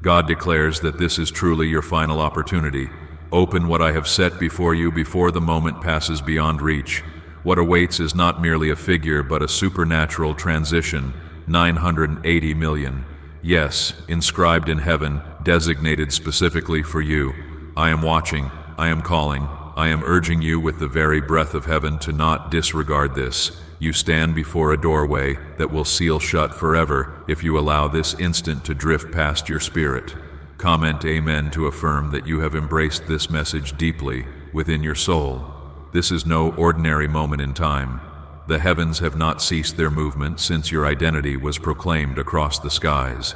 God declares that this is truly your final opportunity. Open what I have set before you before the moment passes beyond reach. What awaits is not merely a figure, but a supernatural transition. 980 million. Yes, inscribed in heaven, designated specifically for you. I am watching, I am calling, I am urging you with the very breath of heaven to not disregard this. You stand before a doorway that will seal shut forever if you allow this instant to drift past your spirit. Comment Amen to affirm that you have embraced this message deeply within your soul. This is no ordinary moment in time. The heavens have not ceased their movement since your identity was proclaimed across the skies.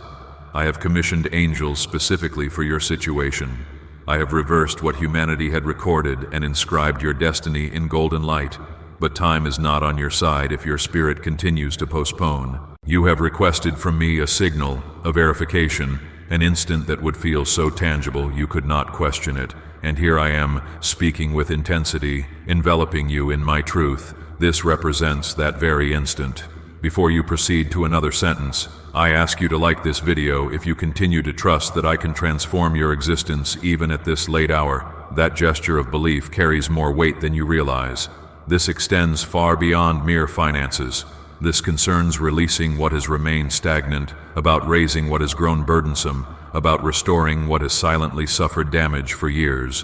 I have commissioned angels specifically for your situation. I have reversed what humanity had recorded and inscribed your destiny in golden light. But time is not on your side if your spirit continues to postpone. You have requested from me a signal, a verification, an instant that would feel so tangible you could not question it. And here I am, speaking with intensity, enveloping you in my truth. This represents that very instant. Before you proceed to another sentence, I ask you to like this video if you continue to trust that I can transform your existence even at this late hour. That gesture of belief carries more weight than you realize. This extends far beyond mere finances. This concerns releasing what has remained stagnant, about raising what has grown burdensome, about restoring what has silently suffered damage for years.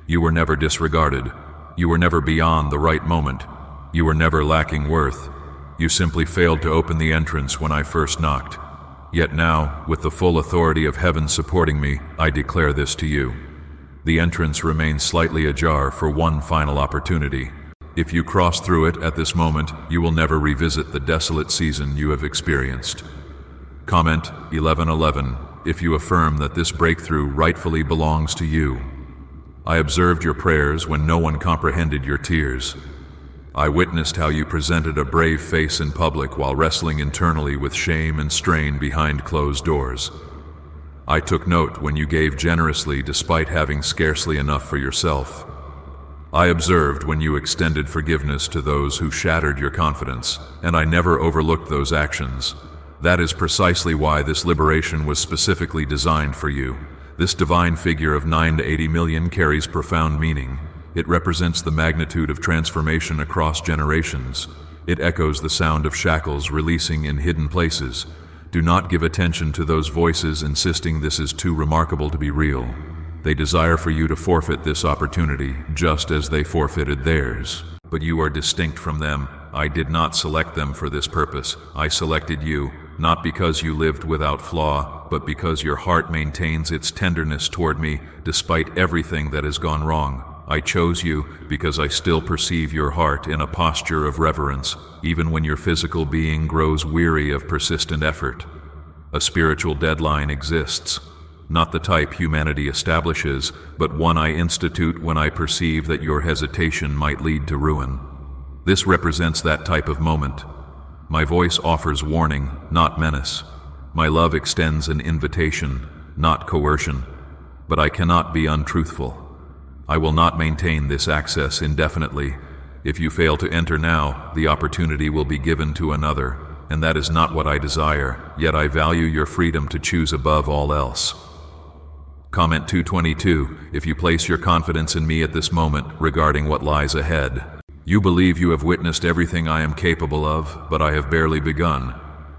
You were never disregarded. You were never beyond the right moment. You were never lacking worth. You simply failed to open the entrance when I first knocked. Yet now, with the full authority of heaven supporting me, I declare this to you. The entrance remains slightly ajar for one final opportunity. If you cross through it at this moment, you will never revisit the desolate season you have experienced. Comment 1111 if you affirm that this breakthrough rightfully belongs to you. I observed your prayers when no one comprehended your tears. I witnessed how you presented a brave face in public while wrestling internally with shame and strain behind closed doors. I took note when you gave generously despite having scarcely enough for yourself. I observed when you extended forgiveness to those who shattered your confidence, and I never overlooked those actions. That is precisely why this liberation was specifically designed for you. This divine figure of 980 million carries profound meaning. It represents the magnitude of transformation across generations. It echoes the sound of shackles releasing in hidden places. Do not give attention to those voices insisting this is too remarkable to be real. They desire for you to forfeit this opportunity, just as they forfeited theirs. But you are distinct from them. I did not select them for this purpose. I selected you, not because you lived without flaw, but because your heart maintains its tenderness toward me, despite everything that has gone wrong. I chose you because I still perceive your heart in a posture of reverence, even when your physical being grows weary of persistent effort. A spiritual deadline exists. Not the type humanity establishes, but one I institute when I perceive that your hesitation might lead to ruin. This represents that type of moment. My voice offers warning, not menace. My love extends an invitation, not coercion. But I cannot be untruthful. I will not maintain this access indefinitely. If you fail to enter now, the opportunity will be given to another, and that is not what I desire, yet I value your freedom to choose above all else. Comment 222 if you place your confidence in me at this moment regarding what lies ahead. You believe you have witnessed everything I am capable of, but I have barely begun.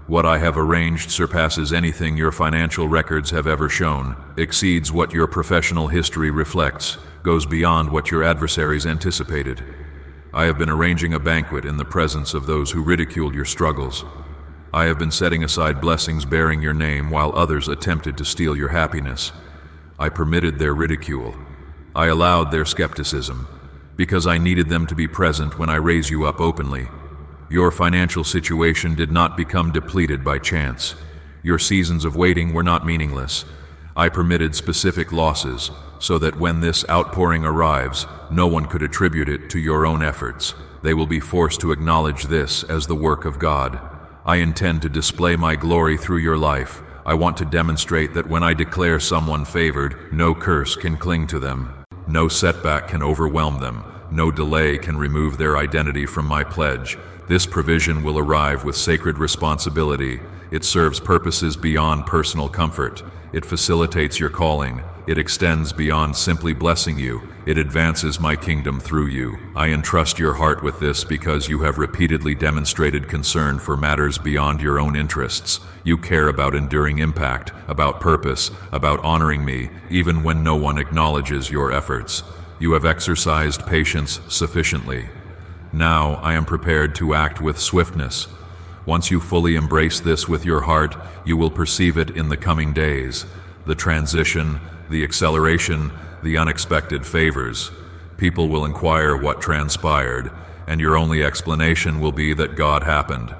What I have arranged surpasses anything your financial records have ever shown, exceeds what your professional history reflects, goes beyond what your adversaries anticipated. I have been arranging a banquet in the presence of those who ridiculed your struggles. I have been setting aside blessings bearing your name while others attempted to steal your happiness. I permitted their ridicule. I allowed their skepticism, because I needed them to be present when I raise you up openly. Your financial situation did not become depleted by chance. Your seasons of waiting were not meaningless. I permitted specific losses, so that when this outpouring arrives, no one could attribute it to your own efforts. They will be forced to acknowledge this as the work of God. I intend to display my glory through your life. I want to demonstrate that when I declare someone favored, no curse can cling to them. No setback can overwhelm them. No delay can remove their identity from my pledge. This provision will arrive with sacred responsibility. It serves purposes beyond personal comfort. It facilitates your calling. It extends beyond simply blessing you. It advances my kingdom through you. I entrust your heart with this because you have repeatedly demonstrated concern for matters beyond your own interests. You care about enduring impact, about purpose, about honoring me, even when no one acknowledges your efforts. You have exercised patience sufficiently. Now I am prepared to act with swiftness. Once you fully embrace this with your heart, you will perceive it in the coming days. The transition, the acceleration, the unexpected favors. People will inquire what transpired, and your only explanation will be that God happened.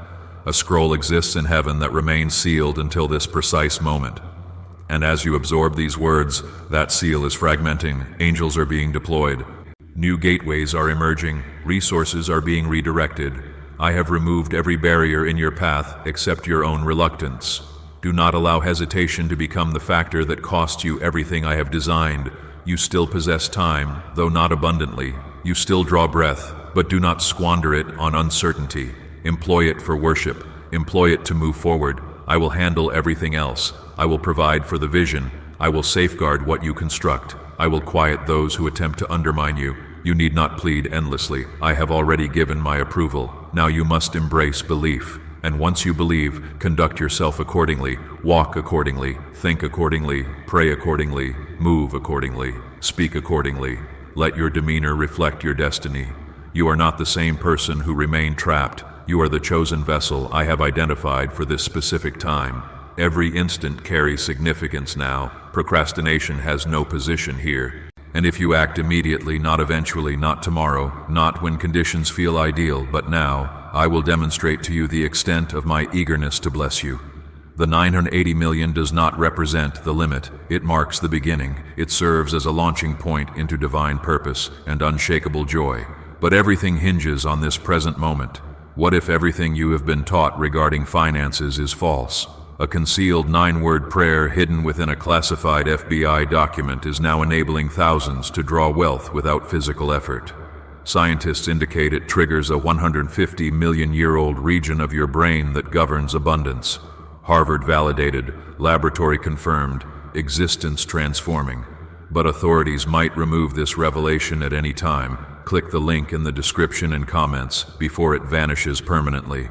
A scroll exists in heaven that remains sealed until this precise moment. And as you absorb these words, that seal is fragmenting, angels are being deployed. New gateways are emerging, resources are being redirected. I have removed every barrier in your path except your own reluctance. Do not allow hesitation to become the factor that costs you everything I have designed. You still possess time, though not abundantly. You still draw breath, but do not squander it on uncertainty. Employ it for worship. Employ it to move forward. I will handle everything else. I will provide for the vision. I will safeguard what you construct. I will quiet those who attempt to undermine you. You need not plead endlessly. I have already given my approval. Now you must embrace belief. And once you believe, conduct yourself accordingly, walk accordingly, think accordingly, pray accordingly, move accordingly, speak accordingly. Let your demeanor reflect your destiny. You are not the same person who remained trapped. You are the chosen vessel I have identified for this specific time. Every instant carries significance now. Procrastination has no position here. And if you act immediately, not eventually, not tomorrow, not when conditions feel ideal, but now, I will demonstrate to you the extent of my eagerness to bless you. The 980 million does not represent the limit. It marks the beginning. It serves as a launching point into divine purpose and unshakable joy. But everything hinges on this present moment. What if everything you have been taught regarding finances is false? A concealed 9-word prayer hidden within a classified FBI document is now enabling thousands to draw wealth without physical effort. Scientists indicate it triggers a 150 million-year-old region of your brain that governs abundance. Harvard validated, laboratory confirmed, existence transforming. But authorities might remove this revelation at any time. Click the link in the description and comments before it vanishes permanently.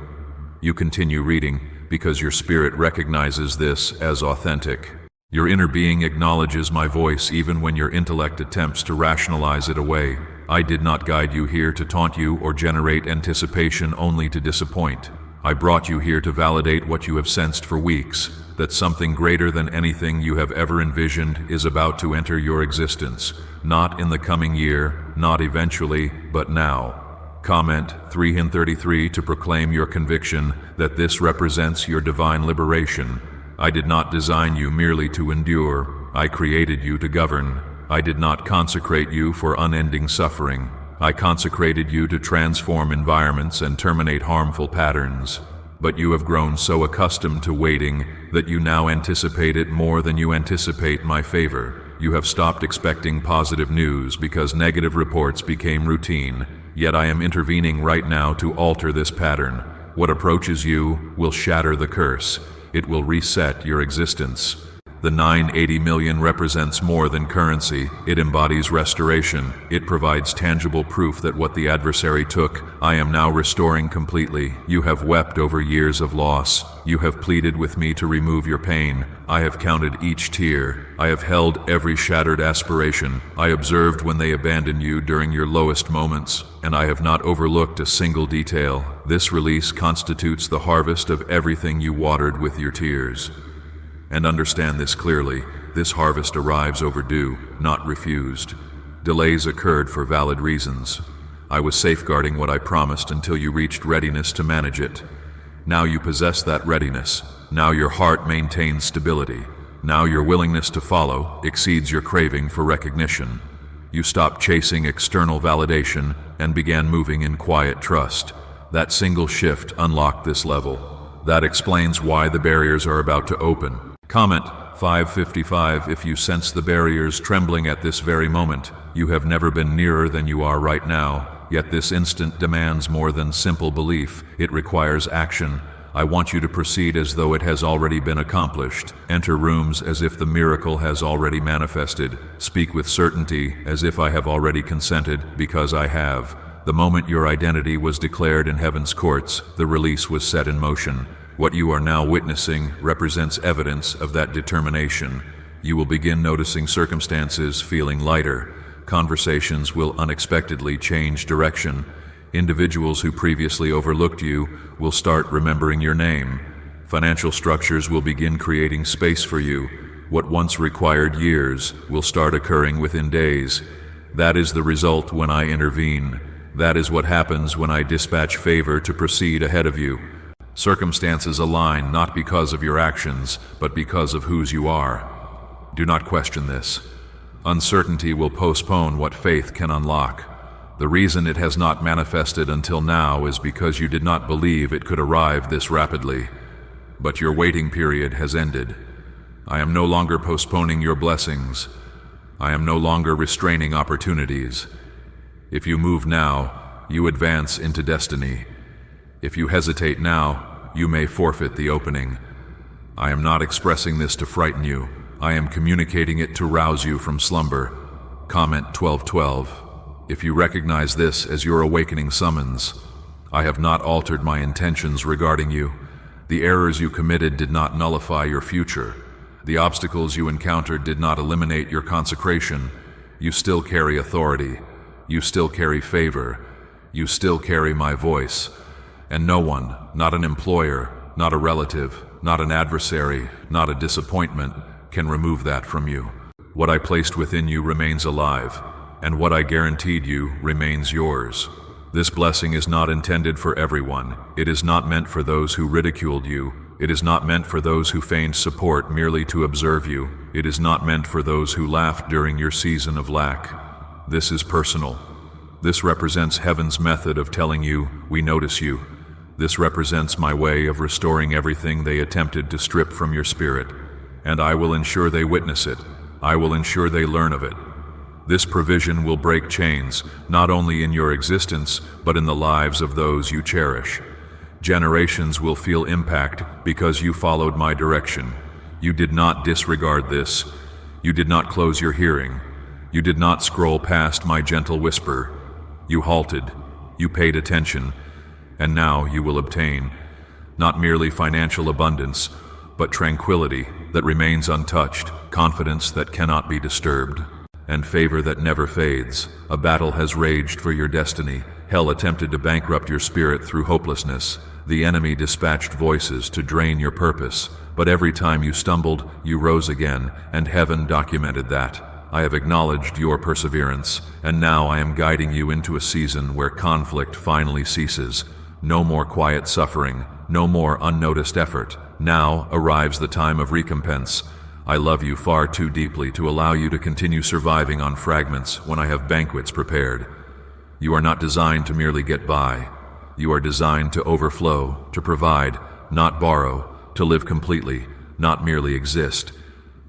You continue reading because your spirit recognizes this as authentic. Your inner being acknowledges my voice even when your intellect attempts to rationalize it away. I did not guide you here to taunt you or generate anticipation only to disappoint. I brought you here to validate what you have sensed for weeks, that something greater than anything you have ever envisioned is about to enter your existence, not in the coming year, not eventually, but now. Comment 333 to proclaim your conviction that this represents your divine liberation. I did not design you merely to endure. I created you to govern. I did not consecrate you for unending suffering. I consecrated you to transform environments and terminate harmful patterns. But you have grown so accustomed to waiting that you now anticipate it more than you anticipate my favor. You have stopped expecting positive news because negative reports became routine. Yet I am intervening right now to alter this pattern. What approaches you will shatter the curse. It will reset your existence. The 980 million represents more than currency. It embodies restoration. It provides tangible proof that what the adversary took, I am now restoring completely. You have wept over years of loss. You have pleaded with me to remove your pain. I have counted each tear. I have held every shattered aspiration. I observed when they abandoned you during your lowest moments, and I have not overlooked a single detail. This release constitutes the harvest of everything you watered with your tears. And understand this clearly, this harvest arrives overdue, not refused. Delays occurred for valid reasons. I was safeguarding what I promised until you reached readiness to manage it. Now you possess that readiness. Now your heart maintains stability. Now your willingness to follow exceeds your craving for recognition. You stopped chasing external validation and began moving in quiet trust. That single shift unlocked this level. That explains why the barriers are about to open. Comment 5:55. If you sense the barriers trembling at this very moment, you have never been nearer than you are right now. Yet this instant demands more than simple belief. It requires action. I want you to proceed as though it has already been accomplished. Enter rooms as if the miracle has already manifested. Speak with certainty as if I have already consented, because I have. The moment your identity was declared in heaven's courts, the release was set in motion. What you are now witnessing represents evidence of that determination. You will begin noticing circumstances feeling lighter. Conversations will unexpectedly change direction. Individuals who previously overlooked you will start remembering your name. Financial structures will begin creating space for you. What once required years will start occurring within days. That is the result when I intervene. That is what happens when I dispatch favor to proceed ahead of you. Circumstances align not because of your actions, but because of whose you are. Do not question this. Uncertainty will postpone what faith can unlock. The reason it has not manifested until now is because you did not believe it could arrive this rapidly. But your waiting period has ended. I am no longer postponing your blessings. I am no longer restraining opportunities. If you move now, you advance into destiny. If you hesitate now, you may forfeit the opening. I am not expressing this to frighten you. I am communicating it to rouse you from slumber. Comment 12:12. If you recognize this as your awakening summons, I have not altered my intentions regarding you. The errors you committed did not nullify your future. The obstacles you encountered did not eliminate your consecration. You still carry authority. You still carry favor. You still carry my voice. And no one, not an employer, not a relative, not an adversary, not a disappointment, can remove that from you. What I placed within you remains alive, and what I guaranteed you remains yours. This blessing is not intended for everyone. It is not meant for those who ridiculed you. It is not meant for those who feigned support merely to observe you. It is not meant for those who laughed during your season of lack. This is personal. This represents heaven's method of telling you, we notice you. This represents my way of restoring everything they attempted to strip from your spirit. And I will ensure they witness it. I will ensure they learn of it. This provision will break chains, not only in your existence, but in the lives of those you cherish. Generations will feel impact because you followed my direction. You did not disregard this. You did not close your hearing. You did not scroll past my gentle whisper. You halted. You paid attention. And now you will obtain, not merely financial abundance, but tranquility that remains untouched, confidence that cannot be disturbed, and favor that never fades. A battle has raged for your destiny. Hell attempted to bankrupt your spirit through hopelessness. The enemy dispatched voices to drain your purpose. But every time you stumbled, you rose again, and heaven documented that. I have acknowledged your perseverance, and now I am guiding you into a season where conflict finally ceases. No more quiet suffering, no more unnoticed effort. Now arrives the time of recompense. I love you far too deeply to allow you to continue surviving on fragments when I have banquets prepared. You are not designed to merely get by. You are designed to overflow, to provide, not borrow, to live completely, not merely exist.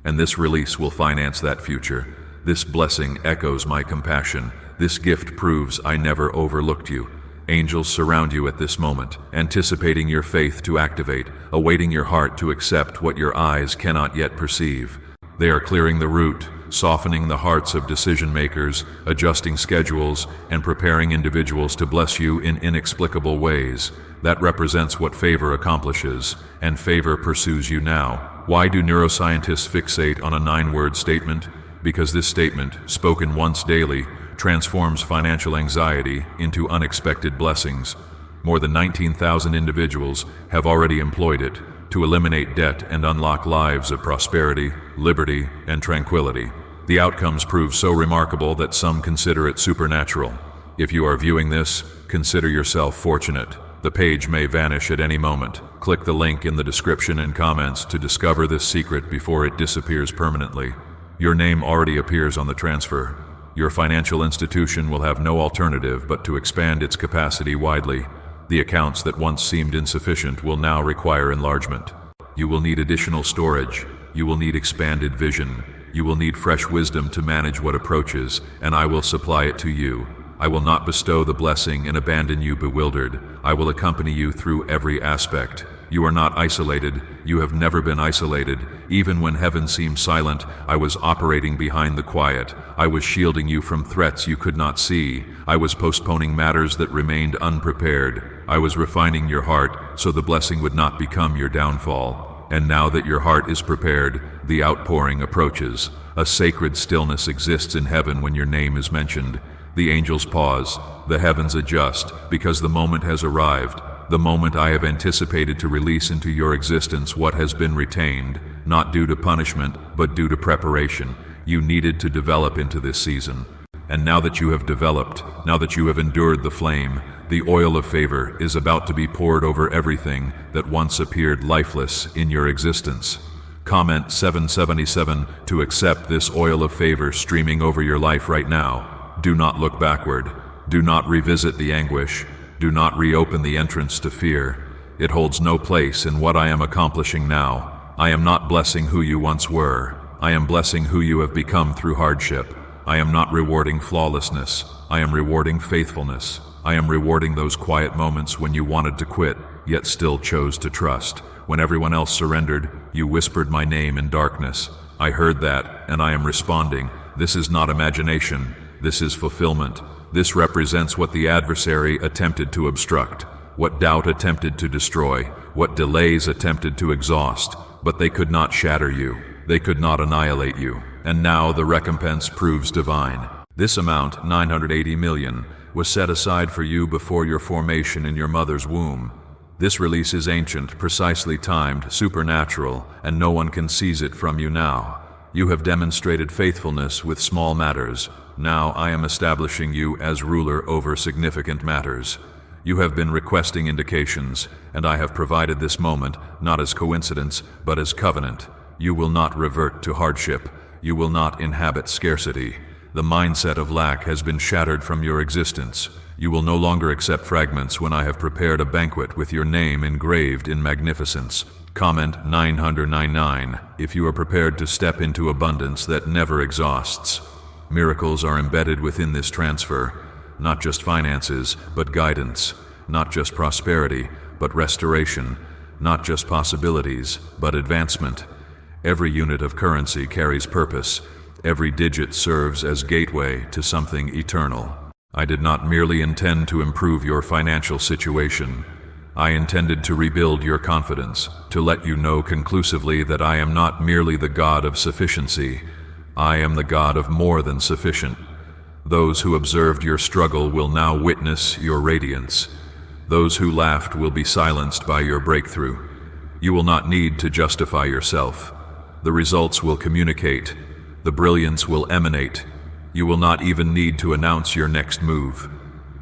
And this release will finance that future. This blessing echoes my compassion. This gift proves I never overlooked you. Angels surround you at this moment, anticipating your faith to activate, awaiting your heart to accept what your eyes cannot yet perceive. They are clearing the route, softening the hearts of decision-makers, adjusting schedules, and preparing individuals to bless you in inexplicable ways. That represents what favor accomplishes, and favor pursues you now. Why do neuroscientists fixate on a 9-word statement? Because this statement, spoken once daily, transforms financial anxiety into unexpected blessings. More than 19,000 individuals have already employed it to eliminate debt and unlock lives of prosperity, liberty, and tranquility. The outcomes prove so remarkable that some consider it supernatural. If you are viewing this, consider yourself fortunate. The page may vanish at any moment. Click the link in the description and comments to discover this secret before it disappears permanently. Your name already appears on the transfer. Your financial institution will have no alternative but to expand its capacity widely. The accounts that once seemed insufficient will now require enlargement. You will need additional storage. You will need expanded vision. You will need fresh wisdom to manage what approaches, and I will supply it to you. I will not bestow the blessing and abandon you bewildered. I will accompany you through every aspect. You are not isolated. You have never been isolated. Even when heaven seemed silent, I was operating behind the quiet. I was shielding you from threats you could not see. I was postponing matters that remained unprepared. I was refining your heart so the blessing would not become your downfall. And now that your heart is prepared, the outpouring approaches. A sacred stillness exists in heaven when your name is mentioned. The angels pause, the heavens adjust, because the moment has arrived. The moment I have anticipated to release into your existence what has been retained, not due to punishment, but due to preparation. You needed to develop into this season. And now that you have developed, now that you have endured the flame, the oil of favor is about to be poured over everything that once appeared lifeless in your existence. Comment 777 to accept this oil of favor streaming over your life right now. Do not look backward. Do not revisit the anguish. Do not reopen the entrance to fear. It holds no place in what I am accomplishing now. I am not blessing who you once were. I am blessing who you have become through hardship. I am not rewarding flawlessness. I am rewarding faithfulness. I am rewarding those quiet moments when you wanted to quit, yet still chose to trust. When everyone else surrendered, you whispered my name in darkness. I heard that, and I am responding. This is not imagination. This is fulfillment. This represents what the adversary attempted to obstruct, what doubt attempted to destroy, what delays attempted to exhaust, but they could not shatter you. They could not annihilate you. And now the recompense proves divine. This amount, 980 million, was set aside for you before your formation in your mother's womb. This release is ancient, precisely timed, supernatural, and no one can seize it from you now. You have demonstrated faithfulness with small matters. Now I am establishing you as ruler over significant matters. You have been requesting indications, and I have provided this moment, not as coincidence, but as covenant. You will not revert to hardship. You will not inhabit scarcity. The mindset of lack has been shattered from your existence. You will no longer accept fragments when I have prepared a banquet with your name engraved in magnificence. Comment 999 if you are prepared to step into abundance that never exhausts. Miracles are embedded within this transfer, not just finances, but guidance, not just prosperity, but restoration, not just possibilities, but advancement. Every unit of currency carries purpose. Every digit serves as gateway to something eternal. I did not merely intend to improve your financial situation. I intended to rebuild your confidence, to let you know conclusively that I am not merely the God of sufficiency. I am the God of more than sufficient. Those who observed your struggle will now witness your radiance. Those who laughed will be silenced by your breakthrough. You will not need to justify yourself. The results will communicate. The brilliance will emanate. You will not even need to announce your next move.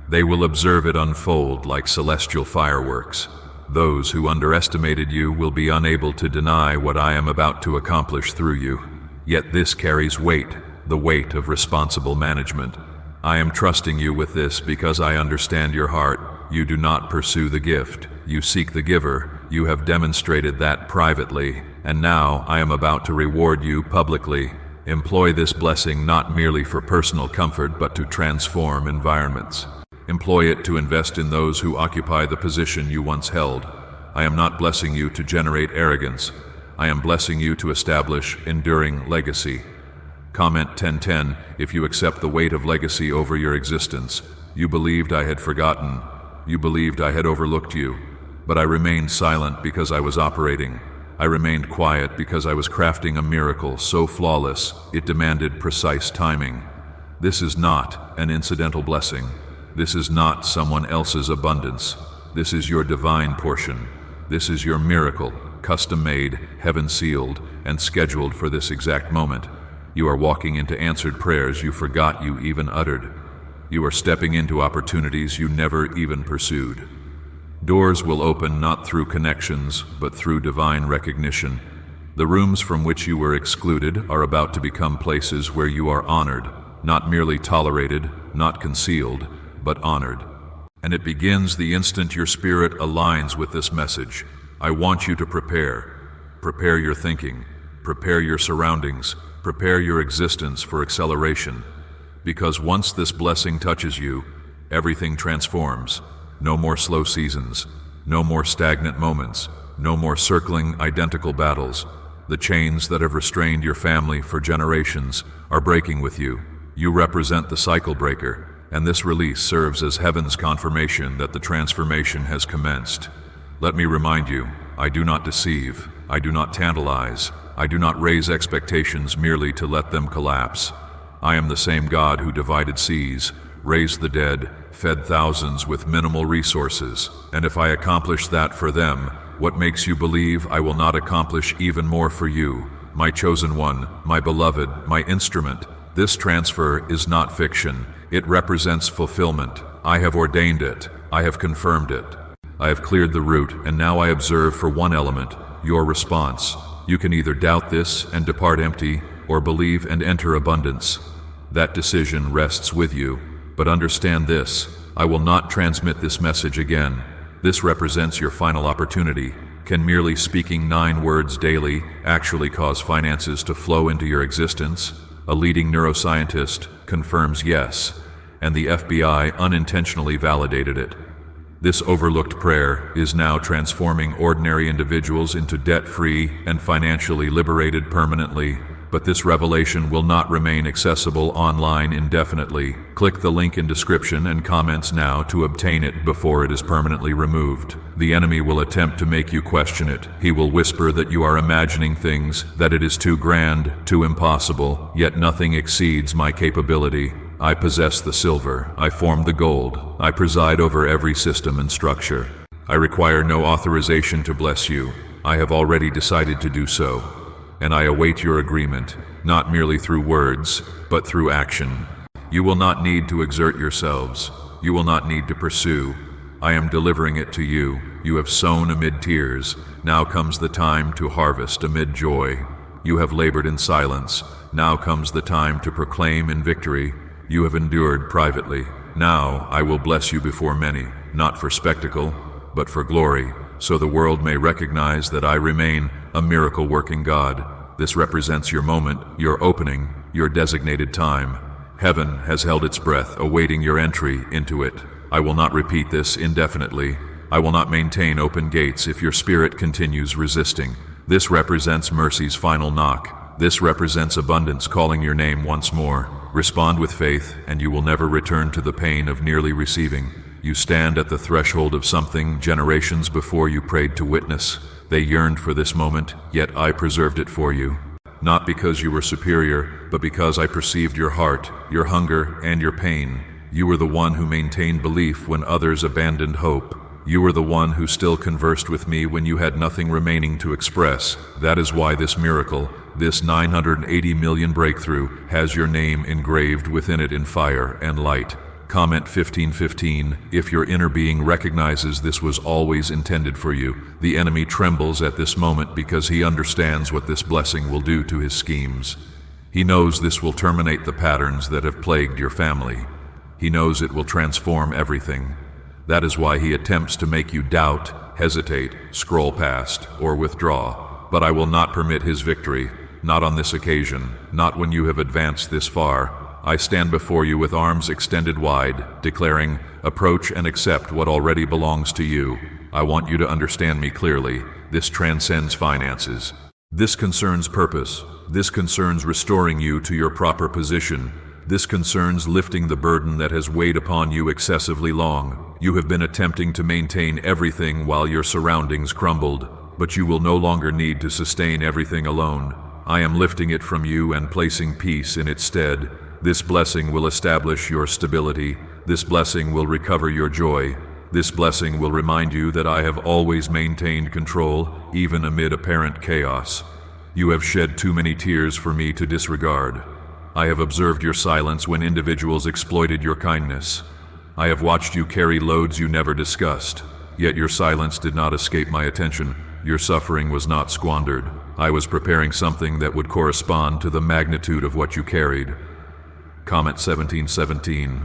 They will observe it unfold like celestial fireworks. Those who underestimated you will be unable to deny what I am about to accomplish through you. Yet this carries weight, the weight of responsible management. I am trusting you with this because I understand your heart. You do not pursue the gift. You seek the giver. You have demonstrated that privately, and now I am about to reward you publicly. Employ this blessing not merely for personal comfort, but to transform environments. Employ it to invest in those who occupy the position you once held. I am not blessing you to generate arrogance. I am blessing you to establish enduring legacy. Comment 1010 if you accept the weight of legacy over your existence. You believed I had forgotten. You believed I had overlooked you. But I remained silent because I was operating. I remained quiet because I was crafting a miracle so flawless it demanded precise timing. This is not an incidental blessing. This is not someone else's abundance. This is your divine portion. This is your miracle, custom-made, heaven-sealed, and scheduled for this exact moment. You are walking into answered prayers you forgot you even uttered. You are stepping into opportunities you never even pursued. Doors will open not through connections, but through divine recognition. The rooms from which you were excluded are about to become places where you are honored, not merely tolerated, not concealed, but honored. And it begins the instant your spirit aligns with this message. I want you to prepare. Prepare your thinking. prepare your surroundings, prepare your existence for acceleration. Because once this blessing touches you, everything transforms. No more slow seasons, no more stagnant moments, no more circling identical battles. The chains that have restrained your family for generations are breaking with you. You represent the cycle breaker, and this release serves as heaven's confirmation that the transformation has commenced. Let me remind you, I do not deceive, I do not tantalize, I do not raise expectations merely to let them collapse. I am the same God who divided seas, raised the dead, fed thousands with minimal resources, and if I accomplish that for them, what makes you believe I will not accomplish even more for you, my chosen one, my beloved, my instrument? This transfer is not fiction. It represents fulfillment. I have ordained it. I have confirmed it. I have cleared the route, and now I observe for one element, your response. You can either doubt this and depart empty, or believe and enter abundance. That decision rests with you, but understand this, I will not transmit this message again. This represents your final opportunity. Can merely speaking 9 words daily actually cause finances to flow into your existence? A leading neuroscientist confirms yes, and the FBI unintentionally validated it. This overlooked prayer is now transforming ordinary individuals into debt-free and financially liberated permanently. But this revelation will not remain accessible online indefinitely. Click the link in description and comments now to obtain it before it is permanently removed. The enemy will attempt to make you question it. He will whisper that you are imagining things, that it is too grand, too impossible, yet nothing exceeds my capability. I possess the silver, I form the gold, I preside over every system and structure. I require no authorization to bless you. I have already decided to do so. And I await your agreement, not merely through words, but through action. You will not need to exert yourselves. You will not need to pursue. I am delivering it to you. You have sown amid tears. Now comes the time to harvest amid joy. You have labored in silence. Now comes the time to proclaim in victory. You have endured privately. Now I will bless you before many, not for spectacle, but for glory, so the world may recognize that I remain a miracle-working God. This represents your moment, your opening, your designated time. Heaven has held its breath, awaiting your entry into it. I will not repeat this indefinitely. I will not maintain open gates if your spirit continues resisting. This represents mercy's final knock. This represents abundance calling your name once more. Respond with faith, and you will never return to the pain of nearly receiving. You stand at the threshold of something generations before you prayed to witness. They yearned for this moment, yet I preserved it for you. Not because you were superior, but because I perceived your heart, your hunger, and your pain. You were the one who maintained belief when others abandoned hope. You were the one who still conversed with me when you had nothing remaining to express. That is why this miracle, this 980 million breakthrough, has your name engraved within it in fire and light. Comment 1515, if your inner being recognizes this was always intended for you. The enemy trembles at this moment because he understands what this blessing will do to his schemes. He knows this will terminate the patterns that have plagued your family. He knows it will transform everything. That is why he attempts to make you doubt, hesitate, scroll past, or withdraw. But I will not permit his victory, not on this occasion, not when you have advanced this far. I stand before you with arms extended wide, declaring, approach and accept what already belongs to you. I want you to understand me clearly. This transcends finances. This concerns purpose. This concerns restoring you to your proper position. This concerns lifting the burden that has weighed upon you excessively long. You have been attempting to maintain everything while your surroundings crumbled, but you will no longer need to sustain everything alone. I am lifting it from you and placing peace in its stead. This blessing will establish your stability. This blessing will recover your joy. This blessing will remind you that I have always maintained control, even amid apparent chaos. You have shed too many tears for me to disregard. I have observed your silence when individuals exploited your kindness. I have watched you carry loads you never discussed. Yet your silence did not escape my attention. Your suffering was not squandered. I was preparing something that would correspond to the magnitude of what you carried. Comment 1717.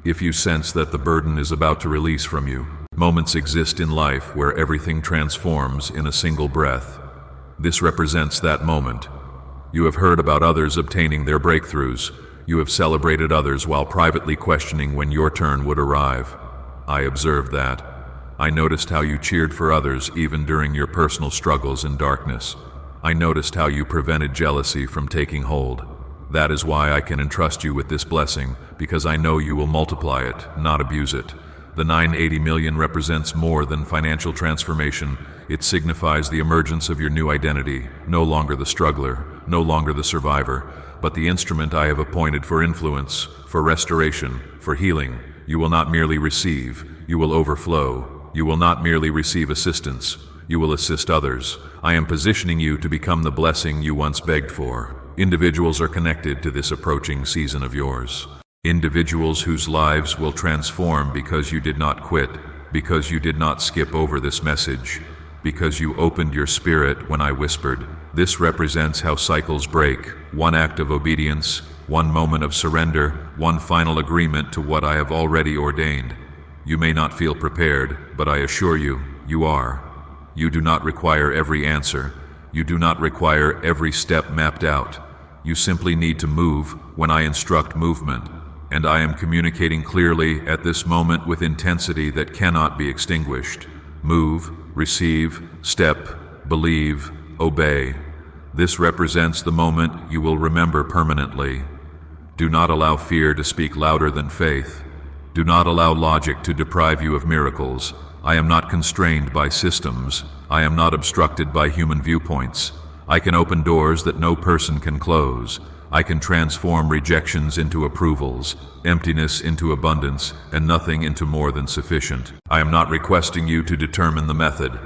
If you sense that the burden is about to release from you, moments exist in life where everything transforms in a single breath. This represents that moment. You have heard about others obtaining their breakthroughs. You have celebrated others while privately questioning when your turn would arrive. I observed that. I noticed how you cheered for others even during your personal struggles in darkness. I noticed how you prevented jealousy from taking hold. That is why I can entrust you with this blessing, because I know you will multiply it, not abuse it. The 980 million represents more than financial transformation. It signifies the emergence of your new identity, no longer the struggler, no longer the survivor, but the instrument I have appointed for influence, for restoration, for healing. You will not merely receive, you will overflow. You will not merely receive assistance, you will assist others. I am positioning you to become the blessing you once begged for. Individuals are connected to this approaching season of yours. Individuals whose lives will transform because you did not quit, because you did not skip over this message, because you opened your spirit when I whispered. This represents how cycles break. One act of obedience, one moment of surrender, one final agreement to what I have already ordained. You may not feel prepared, but I assure you, you are. You do not require every answer. You do not require every step mapped out. You simply need to move when I instruct movement. And I am communicating clearly at this moment with intensity that cannot be extinguished. Move, receive, step, believe, obey. This represents the moment you will remember permanently. Do not allow fear to speak louder than faith. Do not allow logic to deprive you of miracles. I am not constrained by systems. I am not obstructed by human viewpoints. I can open doors that no person can close. I can transform rejections into approvals, emptiness into abundance, and nothing into more than sufficient. I am not requesting you to determine the method.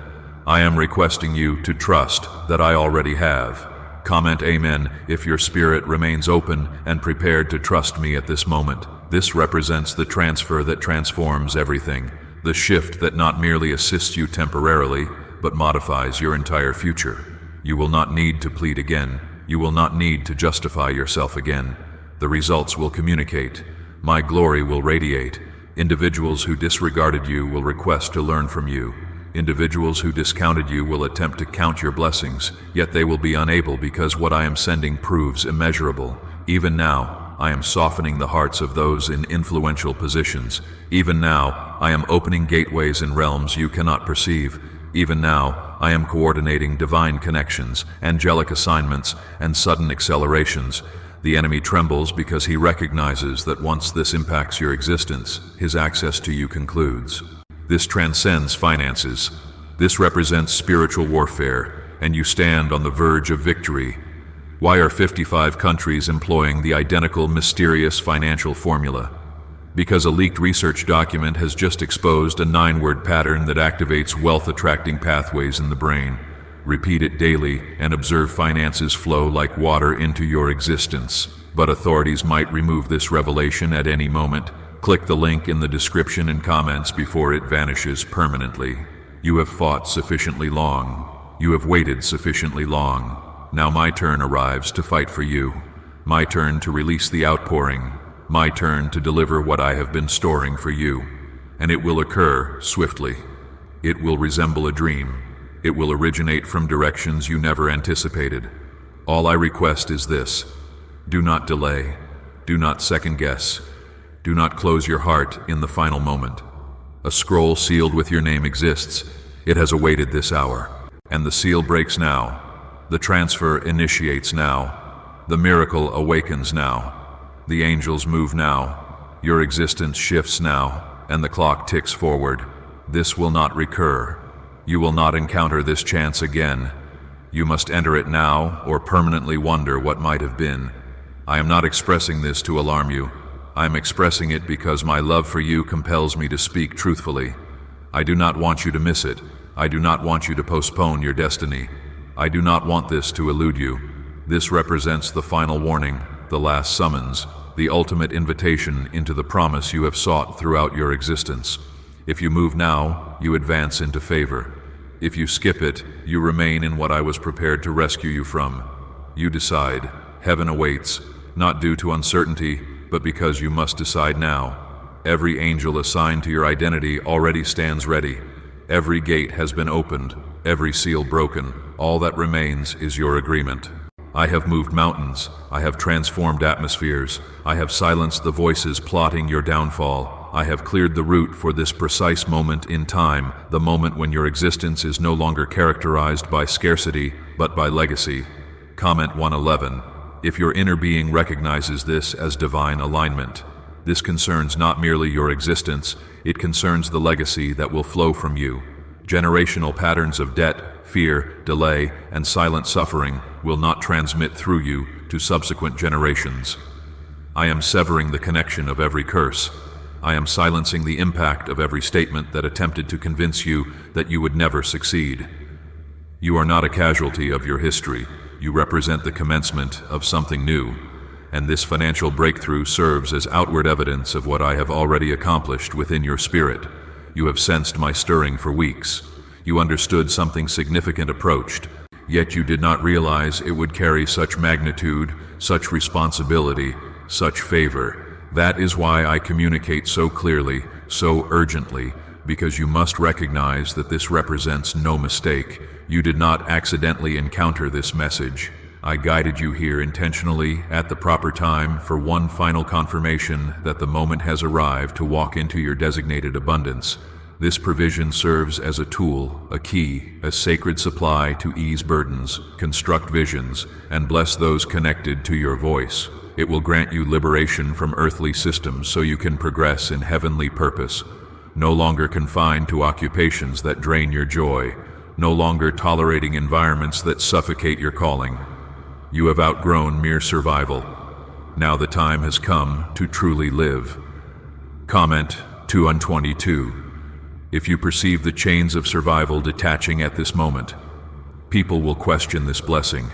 I am requesting you to trust that I already have. Comment Amen if your spirit remains open and prepared to trust me at this moment. This represents the transfer that transforms everything, the shift that not merely assists you temporarily, but modifies your entire future. You will not need to plead again. You will not need to justify yourself again. The results will communicate. My glory will radiate. Individuals who disregarded you will request to learn from you. Individuals who discounted you will attempt to count your blessings, yet they will be unable because what I am sending proves immeasurable. Even now, I am softening the hearts of those in influential positions. Even now, I am opening gateways in realms you cannot perceive. Even now, I am coordinating divine connections, angelic assignments, and sudden accelerations. The enemy trembles because he recognizes that once this impacts your existence, his access to you concludes. This transcends finances. This represents spiritual warfare, and you stand on the verge of victory. Why are 55 countries employing the identical mysterious financial formula? Because a leaked research document has just exposed a 9-word pattern that activates wealth-attracting pathways in the brain. Repeat it daily and observe finances flow like water into your existence. But authorities might remove this revelation at any moment. Click the link in the description and comments before it vanishes permanently. You have fought sufficiently long. You have waited sufficiently long. Now my turn arrives to fight for you. My turn to release the outpouring. My turn to deliver what I have been storing for you. And it will occur swiftly. It will resemble a dream. It will originate from directions you never anticipated. All I request is this: do not delay. Do not second guess. Do not close your heart in the final moment. A scroll sealed with your name exists. It has awaited this hour. And the seal breaks now. The transfer initiates now. The miracle awakens now. The angels move now. Your existence shifts now, and the clock ticks forward. This will not recur. You will not encounter this chance again. You must enter it now, or permanently wonder what might have been. I am not expressing this to alarm you. I am expressing it because my love for you compels me to speak truthfully. I do not want you to miss it. I do not want you to postpone your destiny. I do not want this to elude you. This represents the final warning, the last summons, the ultimate invitation into the promise you have sought throughout your existence. If you move now, you advance into favor. If you skip it, you remain in what I was prepared to rescue you from. You decide. Heaven awaits, not due to uncertainty, but because you must decide now. Every angel assigned to your identity already stands ready. Every gate has been opened, every seal broken. All that remains is your agreement. I have moved mountains. I have transformed atmospheres. I have silenced the voices plotting your downfall. I have cleared the route for this precise moment in time, the moment when your existence is no longer characterized by scarcity, but by legacy. Comment 111. If your inner being recognizes this as divine alignment, this concerns not merely your existence, it concerns the legacy that will flow from you. Generational patterns of debt, fear, delay, and silent suffering will not transmit through you to subsequent generations. I am severing the connection of every curse. I am silencing the impact of every statement that attempted to convince you that you would never succeed. You are not a casualty of your history. You represent the commencement of something new, and this financial breakthrough serves as outward evidence of what I have already accomplished within your spirit. You have sensed my stirring for weeks. You understood something significant approached, yet you did not realize it would carry such magnitude, such responsibility, such favor. That is why I communicate so clearly, so urgently, because you must recognize that this represents no mistake. You did not accidentally encounter this message. I guided you here intentionally at the proper time for one final confirmation that the moment has arrived to walk into your designated abundance. This provision serves as a tool, a key, a sacred supply to ease burdens, construct visions, and bless those connected to your voice. It will grant you liberation from earthly systems so you can progress in heavenly purpose, no longer confined to occupations that drain your joy, no longer tolerating environments that suffocate your calling. You have outgrown mere survival. Now the time has come to truly live. Comment 222. If you perceive the chains of survival detaching at this moment, people will question this blessing.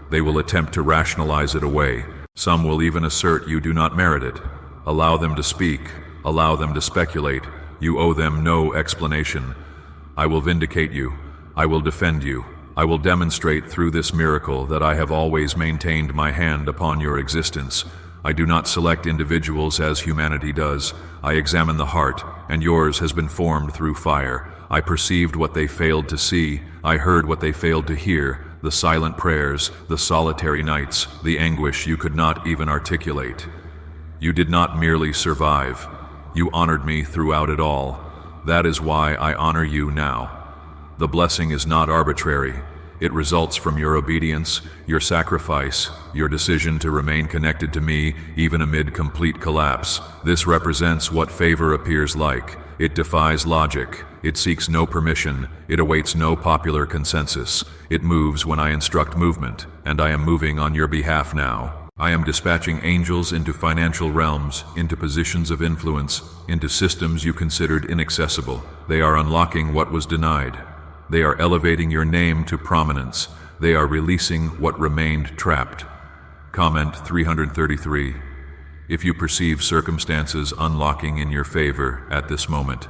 They will attempt to rationalize it away. Some will even assert you do not merit it. Allow them to speak. Allow them to speculate. You owe them no explanation. I will vindicate you. I will defend you. I will demonstrate through this miracle that I have always maintained my hand upon your existence. I do not select individuals as humanity does. I examine the heart, and yours has been formed through fire. I perceived what they failed to see. I heard what they failed to hear. The silent prayers, the solitary nights, the anguish you could not even articulate. You did not merely survive. You honored me throughout it all. That is why I honor you now. The blessing is not arbitrary. It results from your obedience, your sacrifice, your decision to remain connected to me even amid complete collapse. This represents what favor appears like. It defies logic. It seeks no permission. It awaits no popular consensus. It moves when I instruct movement, and I am moving on your behalf now. I am dispatching angels into financial realms, into positions of influence, into systems you considered inaccessible. They are unlocking what was denied. They are elevating your name to prominence. They are releasing what remained trapped. Comment 333. If you perceive circumstances unlocking in your favor at this moment,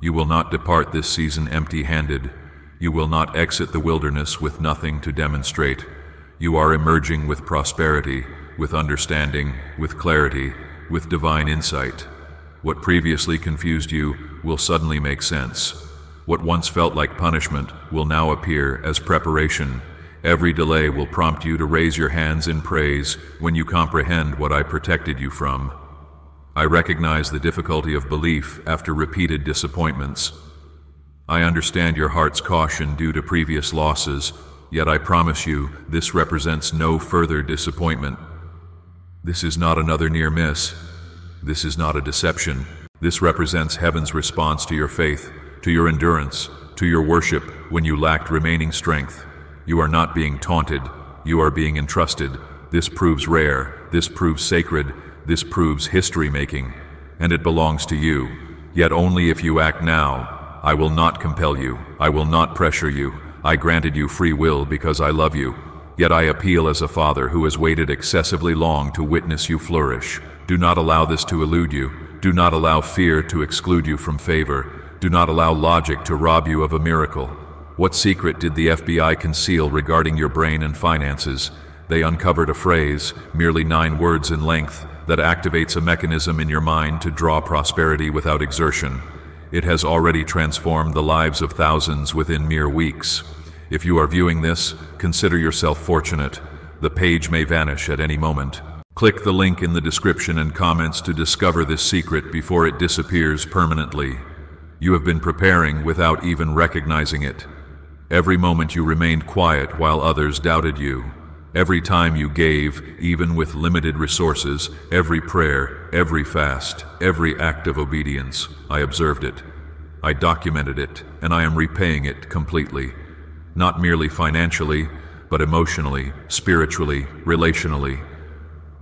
you will not depart this season empty-handed. You will not exit the wilderness with nothing to demonstrate. You are emerging with prosperity, with understanding, with clarity, with divine insight. What previously confused you will suddenly make sense. What once felt like punishment will now appear as preparation. Every delay will prompt you to raise your hands in praise when you comprehend what I protected you from. I recognize the difficulty of belief after repeated disappointments. I understand your heart's caution due to previous losses, yet I promise you this represents no further disappointment. This is not another near miss. This is not a deception. This represents heaven's response to your faith, to your endurance, to your worship when you lacked remaining strength. You are not being taunted, you are being entrusted. This proves rare, this proves sacred, this proves history-making, and it belongs to you. Yet only if you act now. I will not compel you, I will not pressure you. I granted you free will because I love you. Yet I appeal as a father who has waited excessively long to witness you flourish. Do not allow this to elude you. Do not allow fear to exclude you from favor. Do not allow logic to rob you of a miracle. What secret did the FBI conceal regarding your brain and finances? They uncovered a phrase, merely 9 words in length, that activates a mechanism in your mind to draw prosperity without exertion. It has already transformed the lives of thousands within mere weeks. If you are viewing this, consider yourself fortunate. The page may vanish at any moment. Click the link in the description and comments to discover this secret before it disappears permanently. You have been preparing without even recognizing it. Every moment you remained quiet while others doubted you. Every time you gave, even with limited resources, every prayer, every fast, every act of obedience, I observed it. I documented it, and I am repaying it completely. Not merely financially, but emotionally, spiritually, relationally.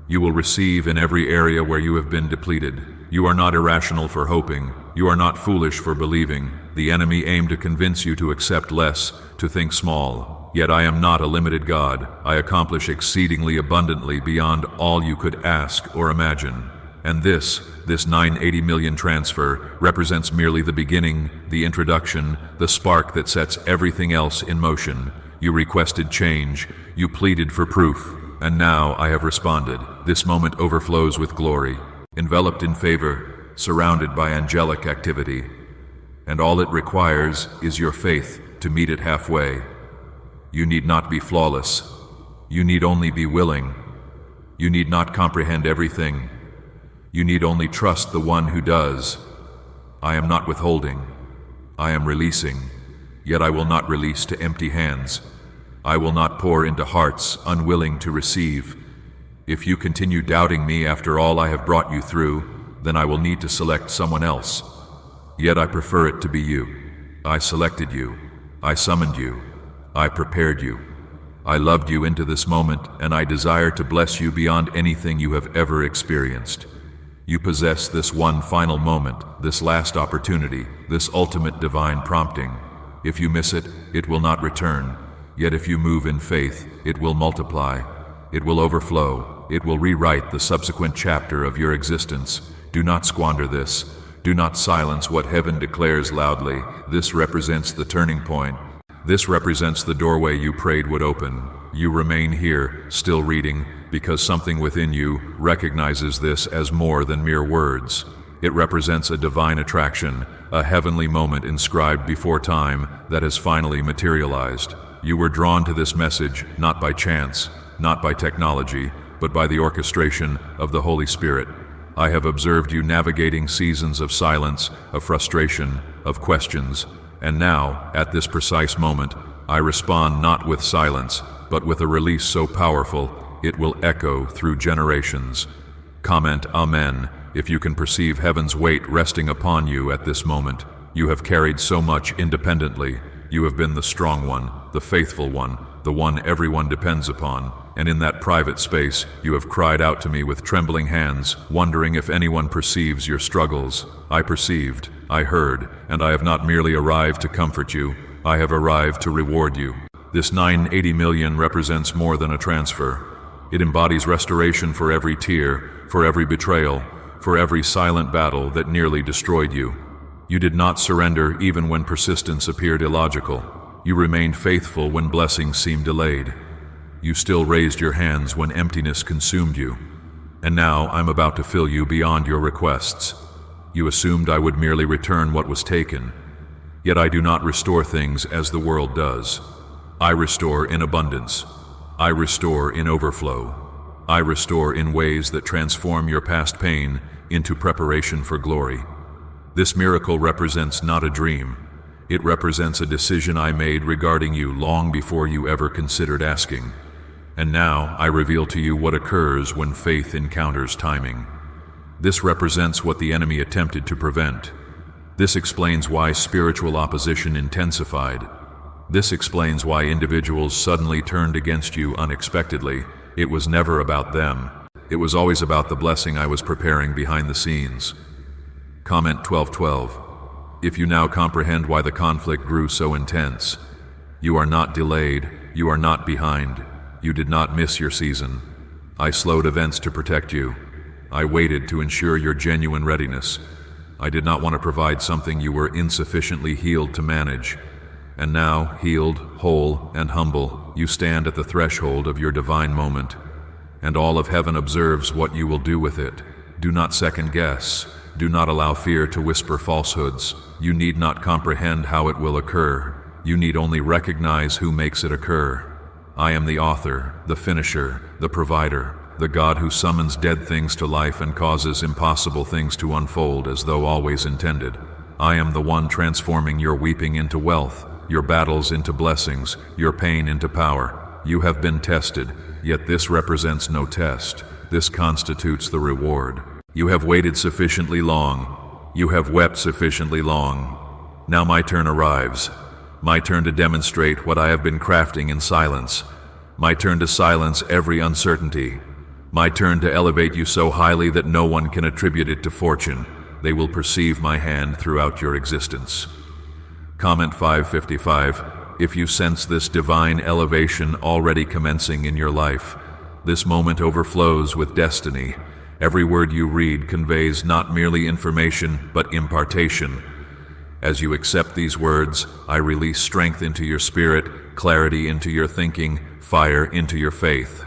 You will receive in every area where you have been depleted. You are not irrational for hoping. You are not foolish for believing. The enemy aimed to convince you to accept less, to think small. Yet I am not a limited God. I accomplish exceedingly abundantly beyond all you could ask or imagine. And this 980 million transfer represents merely the beginning, the introduction, the spark that sets everything else in motion. You requested change. You pleaded for proof. And now I have responded. This moment overflows with glory, enveloped in favor, surrounded by angelic activity. And all it requires is your faith to meet it halfway. You need not be flawless. You need only be willing. You need not comprehend everything. You need only trust the one who does. I am not withholding. I am releasing. Yet I will not release to empty hands. I will not pour into hearts unwilling to receive. If you continue doubting me after all I have brought you through, then I will need to select someone else. Yet I prefer it to be you. I selected you. I summoned you. I prepared you. I loved you into this moment, and I desire to bless you beyond anything you have ever experienced. You possess this one final moment, this last opportunity, this ultimate divine prompting. If you miss it, it will not return. Yet if you move in faith, it will multiply. It will overflow. It will rewrite the subsequent chapter of your existence. Do not squander this. Do not silence what heaven declares loudly. This represents the turning point. This represents the doorway you prayed would open. You remain here, still reading, because something within you recognizes this as more than mere words. It represents a divine attraction, a heavenly moment inscribed before time that has finally materialized. You were drawn to this message not by chance, not by technology, but by the orchestration of the Holy Spirit. I have observed you navigating seasons of silence, of frustration, of questions, and now, at this precise moment, I respond not with silence, but with a release so powerful, it will echo through generations. Comment Amen if you can perceive heaven's weight resting upon you at this moment. You have carried so much independently. You have been the strong one, the faithful one, the one everyone depends upon. And in that private space, you have cried out to me with trembling hands, wondering if anyone perceives your struggles. I perceived, I heard, and I have not merely arrived to comfort you, I have arrived to reward you. This 980 million represents more than a transfer. It embodies restoration for every tear, for every betrayal, for every silent battle that nearly destroyed you. You did not surrender even when persistence appeared illogical. You remained faithful when blessings seemed delayed. You still raised your hands when emptiness consumed you. And now I'm about to fill you beyond your requests. You assumed I would merely return what was taken. Yet I do not restore things as the world does. I restore in abundance. I restore in overflow. I restore in ways that transform your past pain into preparation for glory. This miracle represents not a dream. It represents a decision I made regarding you long before you ever considered asking. And now I reveal to you what occurs when faith encounters timing. This represents what the enemy attempted to prevent. This explains why spiritual opposition intensified. This explains why individuals suddenly turned against you unexpectedly. It was never about them. It was always about the blessing I was preparing behind the scenes. Comment 1212. If you now comprehend why the conflict grew so intense, you are not delayed, you are not behind, you did not miss your season. I slowed events to protect you. I waited to ensure your genuine readiness. I did not want to provide something you were insufficiently healed to manage. And now, healed, whole, and humble, you stand at the threshold of your divine moment. And all of heaven observes what you will do with it. Do not second guess. Do not allow fear to whisper falsehoods. You need not comprehend how it will occur. You need only recognize who makes it occur. I am the author, the finisher, the provider, the God who summons dead things to life and causes impossible things to unfold as though always intended. I am the one transforming your weeping into wealth, your battles into blessings, your pain into power. You have been tested, yet this represents no test. This constitutes the reward. You have waited sufficiently long. You have wept sufficiently long. Now my turn arrives. My turn to demonstrate what I have been crafting in silence. My turn to silence every uncertainty. My turn to elevate you so highly that no one can attribute it to fortune. They will perceive my hand throughout your existence. Comment 555. If you sense this divine elevation already commencing in your life, this moment overflows with destiny. Every word you read conveys not merely information, but impartation. As you accept these words, I release strength into your spirit, clarity into your thinking, fire into your faith.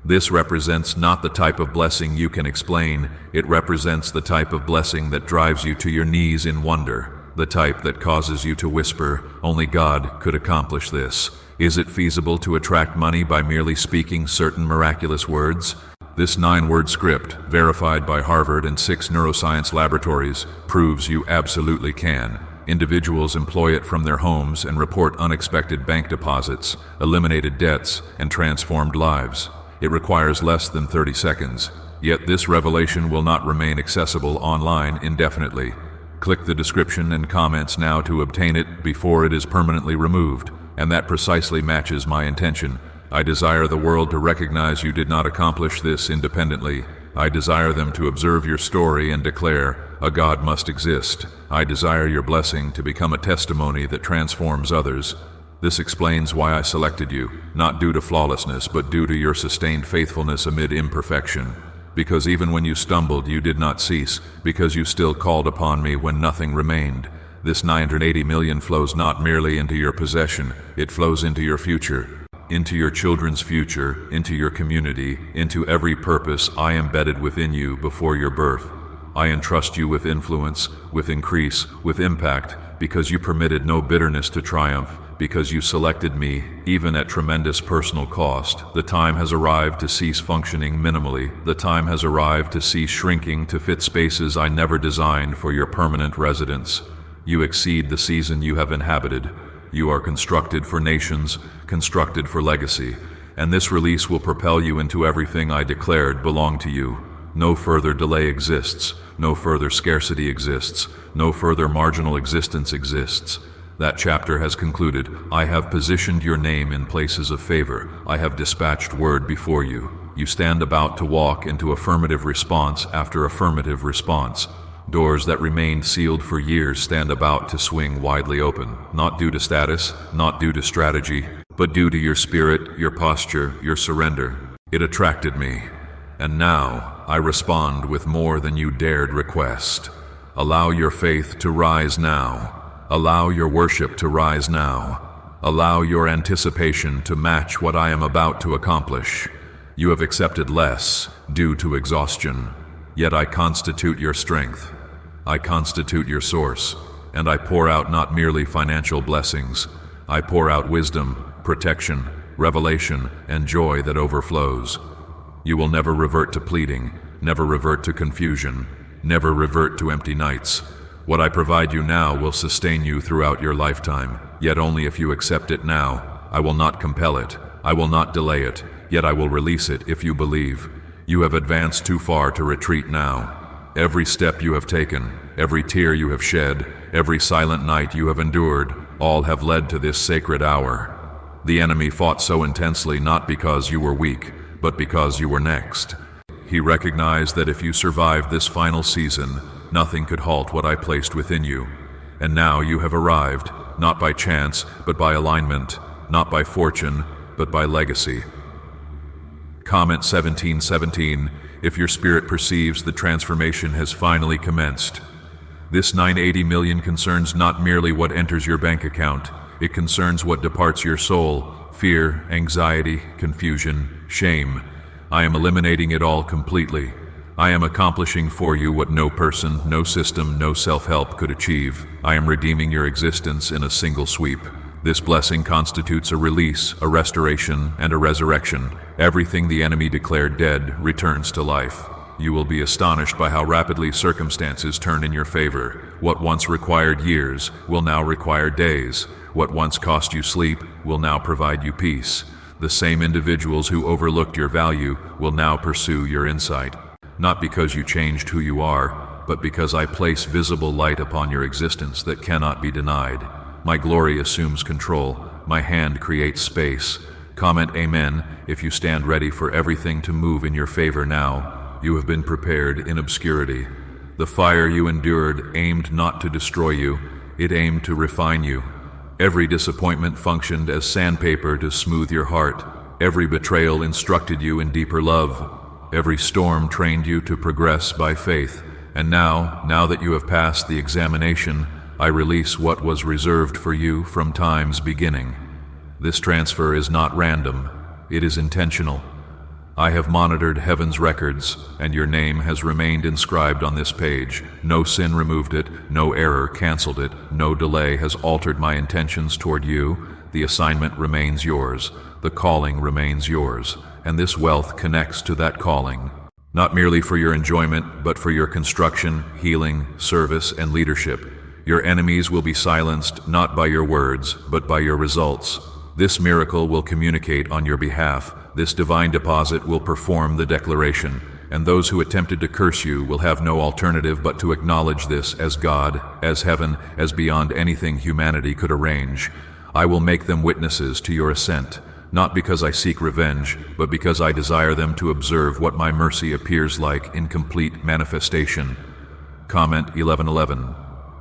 This represents not the type of blessing you can explain, it represents the type of blessing that drives you to your knees in wonder, the type that causes you to whisper, only God could accomplish this. Is it feasible to attract money by merely speaking certain miraculous words? This 9-word script, verified by Harvard and 6 neuroscience laboratories, proves you absolutely can. Individuals employ it from their homes and report unexpected bank deposits, eliminated debts, and transformed lives. It requires less than 30 seconds, yet this revelation will not remain accessible online indefinitely. Click the description and comments now to obtain it before it is permanently removed, and that precisely matches my intention. I desire the world to recognize you did not accomplish this independently. I desire them to observe your story and declare, a God must exist. I desire your blessing to become a testimony that transforms others. This explains why I selected you, not due to flawlessness, but due to your sustained faithfulness amid imperfection. Because even when you stumbled, you did not cease, because you still called upon me when nothing remained. This 980 million flows not merely into your possession, it flows into your future. Into your children's future, into your community, into every purpose I embedded within you before your birth. I entrust you with influence, with increase, with impact, because you permitted no bitterness to triumph, because you selected me, even at tremendous personal cost. The time has arrived to cease functioning minimally. The time has arrived to cease shrinking to fit spaces I never designed for your permanent residence. You exceed the season you have inhabited. You are constructed for nations, constructed for legacy, and this release will propel you into everything I declared belonged to you. No further delay exists, no further scarcity exists, no further marginal existence exists. That chapter has concluded. I have positioned your name in places of favor. I have dispatched word before you. You stand about to walk into affirmative response after affirmative response. Doors that remained sealed for years stand about to swing widely open, not due to status, not due to strategy, but due to your spirit, your posture, your surrender. It attracted me, and now I respond with more than you dared request. Allow your faith to rise now. Allow your worship to rise now. Allow your anticipation to match what I am about to accomplish. You have accepted less due to exhaustion, yet I constitute your strength. I constitute your source, and I pour out not merely financial blessings. I pour out wisdom, protection, revelation, and joy that overflows. You will never revert to pleading, never revert to confusion, never revert to empty nights. What I provide you now will sustain you throughout your lifetime, yet only if you accept it now. I will not compel it, I will not delay it, yet I will release it if you believe. You have advanced too far to retreat now. Every step you have taken, every tear you have shed, every silent night you have endured, all have led to this sacred hour. The enemy fought so intensely not because you were weak, but because you were next. He recognized that if you survived this final season, nothing could halt what I placed within you. And now you have arrived, not by chance, but by alignment, not by fortune, but by legacy. Comment 1717. If your spirit perceives the transformation has finally commenced. This 980 million concerns not merely what enters your bank account, it concerns what departs your soul, fear, anxiety, confusion, shame. I am eliminating it all completely. I am accomplishing for you what no person, no system, no self-help could achieve. I am redeeming your existence in a single sweep. This blessing constitutes a release, a restoration, and a resurrection. Everything the enemy declared dead returns to life. You will be astonished by how rapidly circumstances turn in your favor. What once required years will now require days. What once cost you sleep will now provide you peace. The same individuals who overlooked your value will now pursue your insight. Not because you changed who you are, but because I place visible light upon your existence that cannot be denied. My glory assumes control. My hand creates space. Comment Amen if you stand ready for everything to move in your favor now. You have been prepared in obscurity. The fire you endured aimed not to destroy you, it aimed to refine you. Every disappointment functioned as sandpaper to smooth your heart. Every betrayal instructed you in deeper love. Every storm trained you to progress by faith. And now that you have passed the examination, I release what was reserved for you from time's beginning. This transfer is not random, it is intentional. I have monitored heaven's records, and your name has remained inscribed on this page. No sin removed it, no error canceled it, no delay has altered my intentions toward you. The assignment remains yours, the calling remains yours, and this wealth connects to that calling. Not merely for your enjoyment, but for your construction, healing, service, and leadership. Your enemies will be silenced not by your words, but by your results. This miracle will communicate on your behalf. This divine deposit will perform the declaration, and those who attempted to curse you will have no alternative but to acknowledge this as God, as heaven, as beyond anything humanity could arrange. I will make them witnesses to your ascent, not because I seek revenge, but because I desire them to observe what my mercy appears like in complete manifestation. Comment 11:11.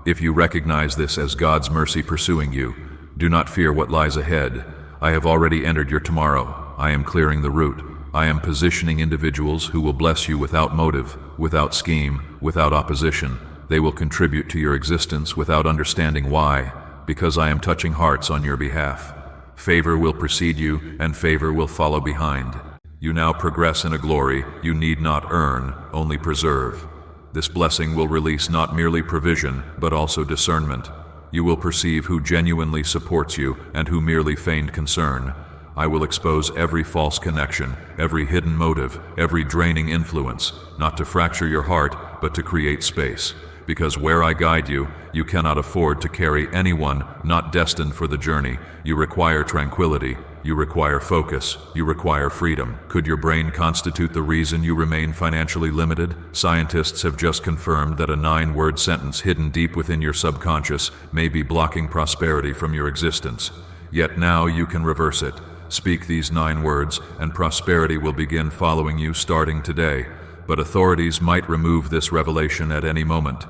If you recognize this as God's mercy pursuing you, do not fear what lies ahead. I have already entered your tomorrow. I am clearing the route. I am positioning individuals who will bless you without motive, without scheme, without opposition. They will contribute to your existence without understanding why, because I am touching hearts on your behalf. Favor will precede you, and favor will follow behind. You now progress in a glory you need not earn, only preserve. This blessing will release not merely provision, but also discernment. You will perceive who genuinely supports you and who merely feigned concern. I will expose every false connection, every hidden motive, every draining influence, not to fracture your heart, but to create space. Because where I guide you, you cannot afford to carry anyone not destined for the journey. You require tranquility. You require focus. You require freedom. Could your brain constitute the reason you remain financially limited? Scientists have just confirmed that a 9-word sentence hidden deep within your subconscious may be blocking prosperity from your existence. Yet now you can reverse it. Speak these 9 words, and prosperity will begin following you starting today. But authorities might remove this revelation at any moment.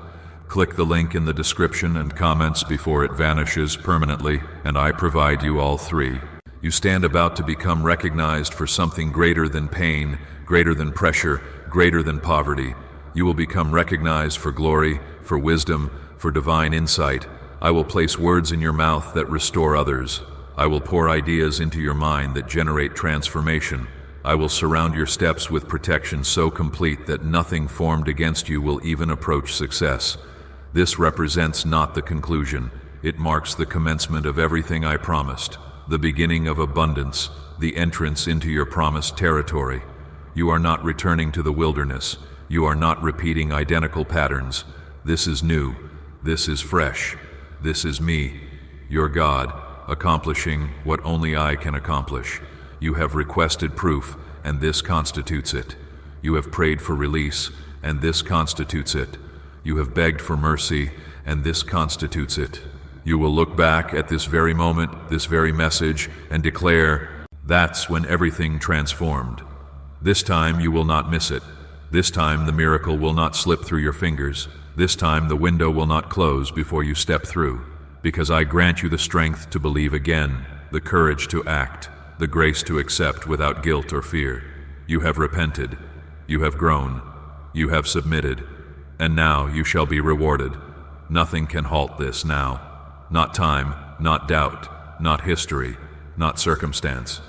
Click the link in the description and comments before it vanishes permanently, and I provide you all 3. You stand about to become recognized for something greater than pain, greater than pressure, greater than poverty. You will become recognized for glory, for wisdom, for divine insight. I will place words in your mouth that restore others. I will pour ideas into your mind that generate transformation. I will surround your steps with protection so complete that nothing formed against you will even approach success. This represents not the conclusion. It marks the commencement of everything I promised, the beginning of abundance, the entrance into your promised territory. You are not returning to the wilderness. You are not repeating identical patterns. This is new. This is fresh. This is me, your God, accomplishing what only I can accomplish. You have requested proof, and this constitutes it. You have prayed for release, and this constitutes it. You have begged for mercy, and this constitutes it. You will look back at this very moment, this very message, and declare, that's when everything transformed. This time you will not miss it. This time the miracle will not slip through your fingers. This time the window will not close before you step through. Because I grant you the strength to believe again, the courage to act, the grace to accept without guilt or fear. You have repented. You have grown. You have submitted. And now you shall be rewarded. Nothing can halt this now. Not time, not doubt, not history, not circumstance.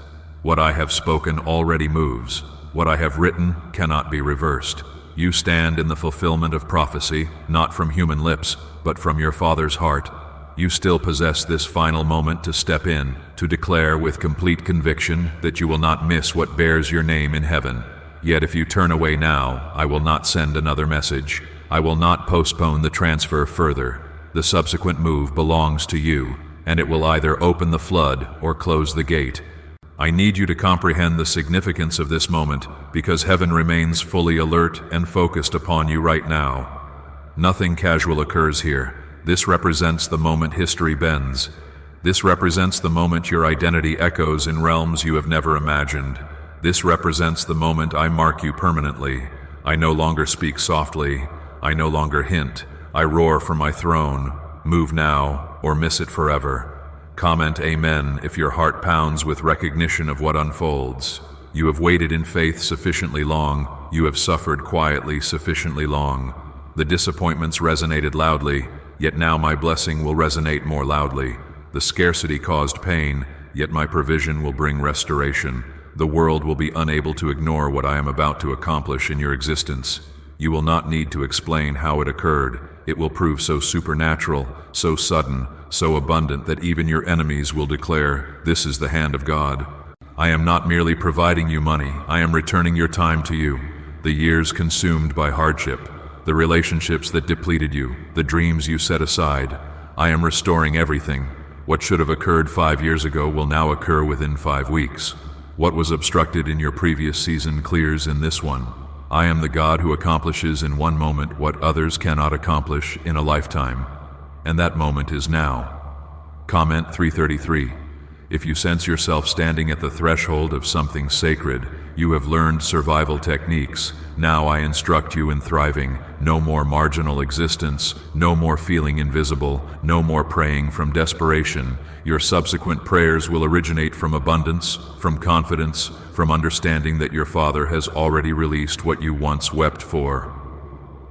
What I have spoken already moves. What I have written cannot be reversed. You stand in the fulfillment of prophecy, not from human lips, but from your Father's heart. You still possess this final moment to step in, to declare with complete conviction that you will not miss what bears your name in heaven. Yet if you turn away now, I will not send another message. I will not postpone the transfer further. The subsequent move belongs to you, and it will either open the flood or close the gate. I need you to comprehend the significance of this moment, because heaven remains fully alert and focused upon you right now. Nothing casual occurs here. This represents the moment history bends. This represents the moment your identity echoes in realms you have never imagined. This represents the moment I mark you permanently. I no longer speak softly. I no longer hint. I roar from my throne. Move now, or miss it forever. Comment Amen if your heart pounds with recognition of what unfolds. You have waited in faith sufficiently long. You have suffered quietly sufficiently long. The disappointments resonated loudly, yet now my blessing will resonate more loudly. The scarcity caused pain, yet my provision will bring restoration. The world will be unable to ignore what I am about to accomplish in your existence. You will not need to explain how it occurred. It will prove so supernatural, so sudden, so abundant that even your enemies will declare, "This is the hand of God." I am not merely providing you money, I am returning your time to you. The years consumed by hardship, the relationships that depleted you, the dreams you set aside. I am restoring everything. What should have occurred 5 years ago will now occur within 5 weeks. What was obstructed in your previous season clears in this one. I am the God who accomplishes in one moment what others cannot accomplish in a lifetime. And that moment is now. Comment 333. If you sense yourself standing at the threshold of something sacred, you have learned survival techniques. Now I instruct you in thriving. No more marginal existence, no more feeling invisible, no more praying from desperation. Your subsequent prayers will originate from abundance, from confidence, from understanding that your Father has already released what you once wept for.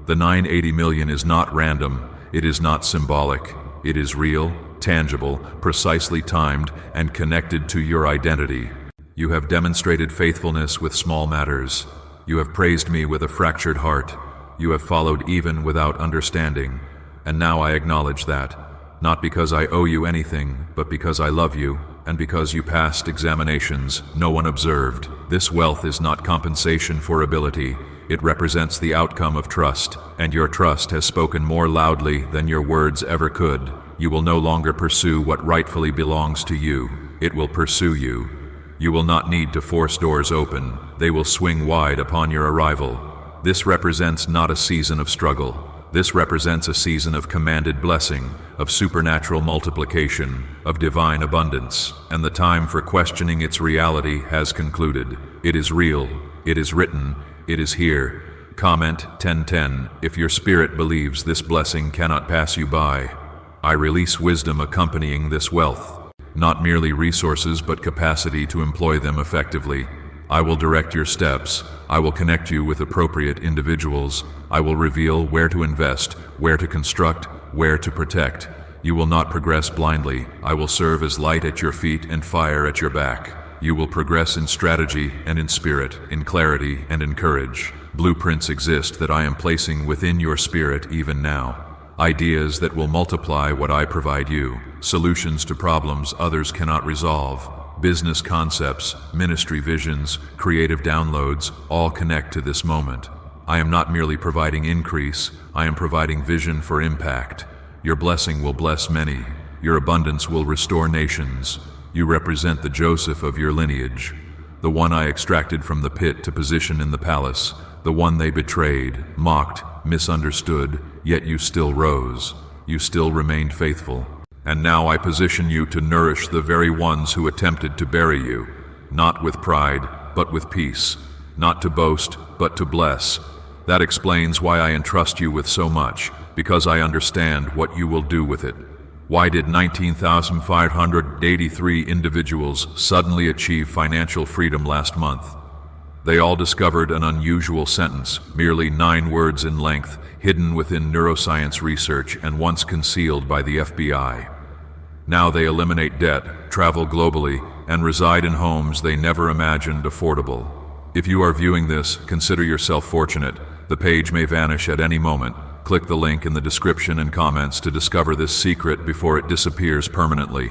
The 980 million is not random, it is not symbolic, it is real, tangible, precisely timed, and connected to your identity. You have demonstrated faithfulness with small matters. You have praised me with a fractured heart. You have followed even without understanding. And now I acknowledge that, not because I owe you anything, but because I love you, and because you passed examinations no one observed. This wealth is not compensation for ability. It represents the outcome of trust, and your trust has spoken more loudly than your words ever could. You will no longer pursue what rightfully belongs to you. It will pursue you. You will not need to force doors open. They will swing wide upon your arrival. This represents not a season of struggle. This represents a season of commanded blessing, of supernatural multiplication, of divine abundance, and the time for questioning its reality has concluded. It is real. It is written. It is here. Comment 1010 if your spirit believes this blessing cannot pass you by. I release wisdom accompanying this wealth. Not merely resources, but capacity to employ them effectively. I will direct your steps. I will connect you with appropriate individuals. I will reveal where to invest, where to construct, where to protect. You will not progress blindly. I will serve as light at your feet and fire at your back. You will progress in strategy and in spirit, in clarity and in courage. Blueprints exist that I am placing within your spirit even now. Ideas that will multiply what I provide you, solutions to problems others cannot resolve, business concepts, ministry visions, creative downloads, all connect to this moment. I am not merely providing increase, I am providing vision for impact. Your blessing will bless many. Your abundance will restore nations. You represent the Joseph of your lineage, the one I extracted from the pit to position in the palace, the one they betrayed, mocked, misunderstood, yet you still rose. You still remained faithful. And now I position you to nourish the very ones who attempted to bury you, not with pride, but with peace, not to boast, but to bless. That explains why I entrust you with so much, because I understand what you will do with it. Why did 19,583 individuals suddenly achieve financial freedom last month? They all discovered an unusual sentence, merely 9 words in length, hidden within neuroscience research and once concealed by the FBI. Now they eliminate debt, travel globally, and reside in homes they never imagined affordable. If you are viewing this, consider yourself fortunate. The page may vanish at any moment. click the link in the description and comments to discover this secret before it disappears permanently.